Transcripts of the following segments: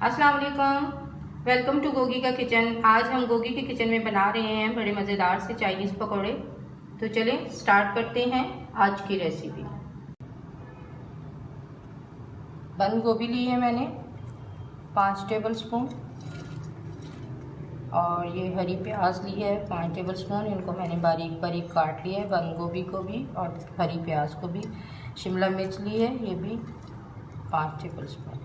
अस्सलाम वालेकुम, welcome to Gogi का किचन। आज हम गोगी के किचन में बना रहे हैं बड़े मज़ेदार से चाइनीज़ पकौड़े। तो चलें स्टार्ट करते हैं आज की रेसिपी। बंद गोभी ली है मैंने 5 टेबल स्पून, और ये हरी प्याज ली है 5 टेबल स्पून। इनको मैंने बारीक बारीक काट लिया है, बंद गोभी को भी और हरी प्याज को भी। शिमला मिर्च ली है, ये भी 5 टेबल स्पून।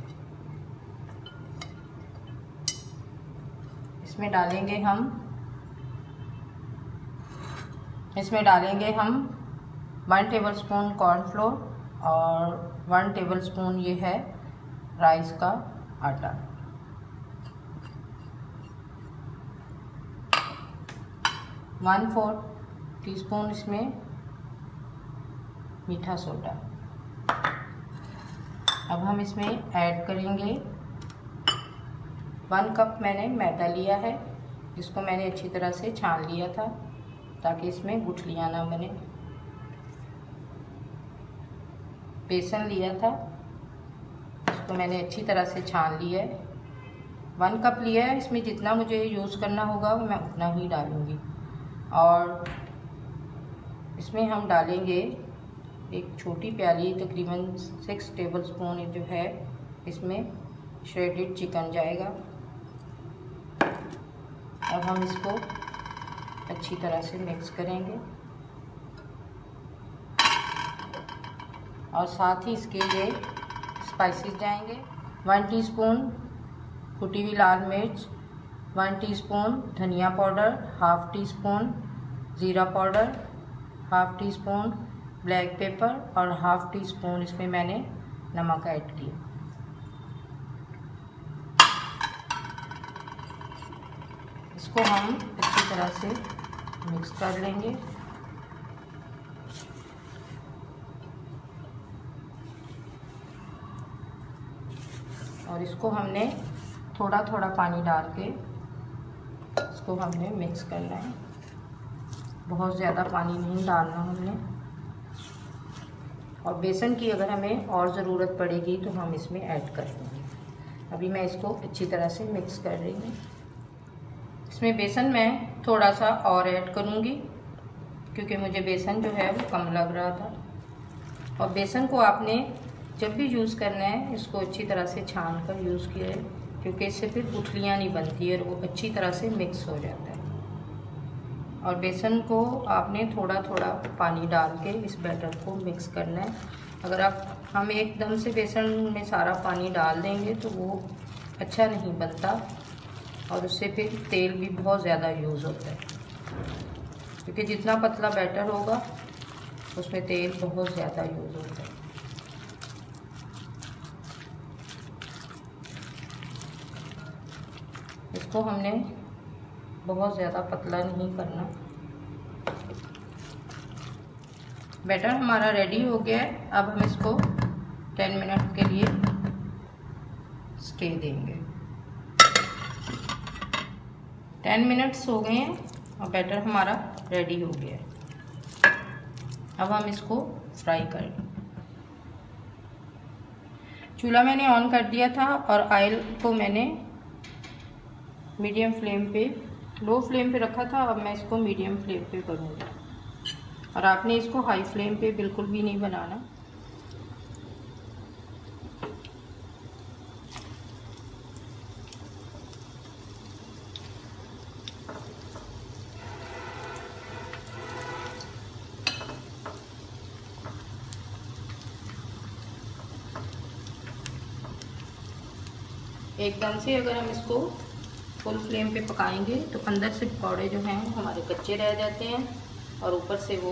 इसमें डालेंगे हम 1 टेबल स्पून कॉर्नफ्लोर और 1 टेबल स्पून ये है राइस का आटा। वन 4 टीस्पून इसमें मीठा सोडा। अब हम इसमें ऐड करेंगे 1 कप मैंने मैदा लिया है, जिसको मैंने अच्छी तरह से छान लिया था ताकि इसमें गुठलियाँ ना बने। बेसन लिया था, इसको मैंने अच्छी तरह से छान लिया है। 1 कप लिया है, इसमें जितना मुझे यूज़ करना होगा मैं उतना ही डालूँगी। और इसमें हम डालेंगे एक छोटी प्याली, तकरीबन 6 टेबल स्पून जो है इसमें श्रेडेड चिकन जाएगा। अब हम इसको अच्छी तरह से मिक्स करेंगे और साथ ही इसके ये स्पाइसेस जाएंगे। 1 टीस्पून कुटी हुई लाल मिर्च, 1 टीस्पून धनिया पाउडर, हाफ़ टी स्पून ज़ीरा powder, half tea spoon black pepper और हाफ़ टी स्पून इसमें मैंने नमक ऐड किया। इसको हम अच्छी तरह से मिक्स कर लेंगे। और इसको हमने थोड़ा थोड़ा पानी डाल के इसको हमने मिक्स करना है, बहुत ज़्यादा पानी नहीं डालना हमने। और बेसन की अगर हमें और ज़रूरत पड़ेगी तो हम इसमें ऐड कर देंगे। अभी मैं इसको अच्छी तरह से मिक्स कर रही हूँ। इसमें बेसन मैं थोड़ा सा और ऐड करूँगी क्योंकि मुझे बेसन जो है वो कम लग रहा था। और बेसन को आपने जब भी यूज़ करना है इसको अच्छी तरह से छान कर यूज़ किया है, क्योंकि इससे फिर गुठलियाँ नहीं बनती है और वो अच्छी तरह से मिक्स हो जाता है। और बेसन को आपने थोड़ा थोड़ा पानी डाल के इस बैटर को मिक्स करना है। अगर हम एकदम से बेसन में सारा पानी डाल देंगे तो वो अच्छा नहीं बनता और उससे फिर तेल भी बहुत ज़्यादा यूज़ होता है, क्योंकि जितना पतला बैटर होगा उसमें तेल बहुत ज़्यादा यूज़ होता है। इसको हमने बहुत ज़्यादा पतला नहीं करना। बैटर हमारा रेडी हो गया है। अब हम इसको 10 मिनट के लिए स्टे देंगे। 10 मिनट्स हो गए हैं और बैटर हमारा रेडी हो गया है। अब हम इसको फ्राई करेंगे। चूल्हा मैंने ऑन कर दिया था और ऑयल को मैंने मीडियम फ्लेम पे, लो फ्लेम पे रखा था। अब मैं इसको मीडियम फ्लेम पे करूँगी और आपने इसको हाई फ्लेम पे बिल्कुल भी नहीं बनाना। एकदम से अगर हम इसको फुल फ्लेम पे पकाएंगे तो अंदर से पकौड़े जो हैं हमारे कच्चे रह जाते हैं और ऊपर से वो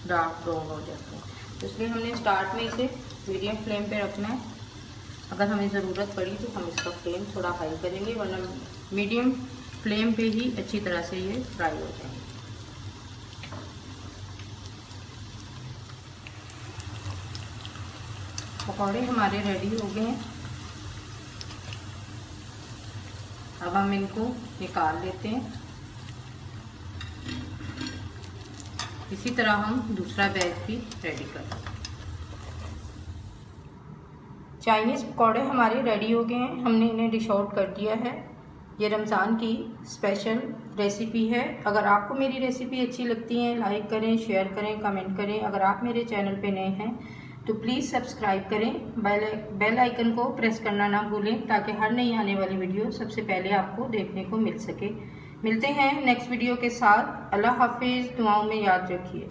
डार्क ब्राउन हो जाते हैं। तो इसलिए हमने स्टार्ट में इसे मीडियम फ्लेम पे रखना है। अगर हमें ज़रूरत पड़ी तो हम इसका फ्लेम थोड़ा हाई करेंगे, वरना मीडियम फ्लेम पे ही अच्छी तरह से ये फ्राई हो जाएंगे। पकौड़े हमारे रेडी हो गए हैं। अब हम इनको निकाल लेते हैं। इसी तरह हम दूसरा बैच भी रेडी कर लेंगे। चाइनीज़ पकौड़े हमारे रेडी हो गए हैं, हमने इन्हें डिश आउट कर दिया है। ये रमज़ान की स्पेशल रेसिपी है। अगर आपको मेरी रेसिपी अच्छी लगती है लाइक करें, शेयर करें, कमेंट करें। अगर आप मेरे चैनल पे नए हैं तो प्लीज़ सब्सक्राइब करें, बेल आइकन को प्रेस करना ना भूलें ताकि हर नई आने वाली वीडियो सबसे पहले आपको देखने को मिल सके। मिलते हैं नेक्स्ट वीडियो के साथ। अल्लाह हाफिज़। दुआओं में याद रखिए।